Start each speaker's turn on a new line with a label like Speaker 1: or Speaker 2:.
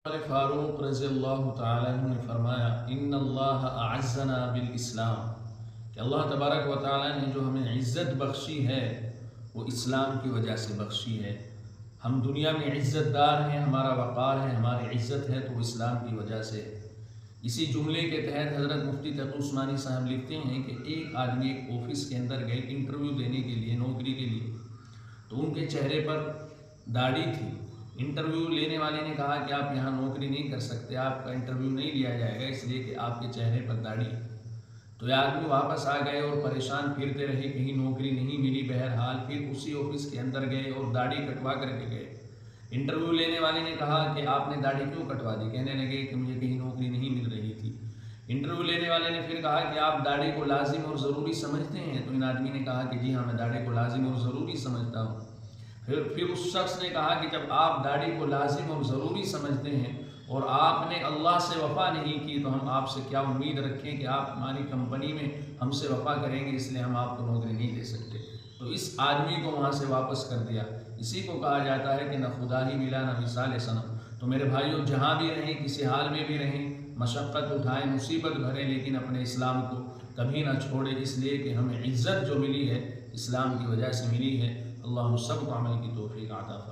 Speaker 1: فاروق رضی اللہ تعالیٰ عنہ نے فرمایا ان اللہ اعزنا بالاسلام، کہ اللہ تبارک و تعالیٰ نے جو ہمیں عزت بخشی ہے وہ اسلام کی وجہ سے بخشی ہے۔ ہم دنیا میں عزت دار ہیں، ہمارا وقار ہے، ہماری عزت ہے تو اسلام کی وجہ سے۔ اسی جملے کے تحت حضرت مفتی تقی عثمانی صاحب لکھتے ہیں کہ ایک آدمی ایک آفس کے اندر گئے انٹرویو دینے کے لیے، نوکری کے لیے، تو ان کے چہرے پر داڑھی تھی۔ انٹرویو لینے والے نے کہا کہ آپ یہاں نوکری نہیں کر سکتے، آپ کا انٹرویو نہیں لیا جائے گا اس لیے کہ آپ کے چہرے پر داڑھی ہے۔ تو یہ آدمی واپس آ گئے اور پریشان پھرتے رہے، کہیں نوکری نہیں ملی۔ بہرحال پھر اسی آفس کے اندر گئے اور داڑھی کٹوا کر کے گئے۔ انٹرویو لینے والے نے کہا کہ آپ نے داڑھی کیوں کٹوا دی؟ کہنے لگے کہ مجھے کہیں نوکری نہیں مل رہی تھی۔ انٹرویو لینے والے نے پھر کہا کہ آپ داڑھی کو لازم اور ضروری سمجھتے ہیں؟ تو ان آدمی نے کہا کہ جی ہاں، میں داڑھی کو لازم اور ضروری سمجھتا ہوں۔ پھر اس شخص نے کہا کہ جب آپ داڑھی کو لازم اور ضروری سمجھتے ہیں اور آپ نے اللہ سے وفا نہیں کی تو ہم آپ سے کیا امید رکھیں کہ آپ ہماری کمپنی میں ہم سے وفا کریں گے، اس لیے ہم آپ کو نوکری نہیں دے سکتے۔ تو اس آدمی کو وہاں سے واپس کر دیا۔ اسی کو کہا جاتا ہے کہ نہ خدا ہی ملا نہ مثال صنم۔ تو میرے بھائیوں، جہاں بھی رہیں، کسی حال میں بھی رہیں، مشقت اٹھائیں، مصیبت بھریں، لیکن اپنے اسلام کو کبھی نہ چھوڑیں، اس لیے کہ ہمیں عزت جو ملی ہے اسلام کی وجہ سے ملی ہے۔ اللہ ہم سب کو عمل کی توفیق عطا فرمائے۔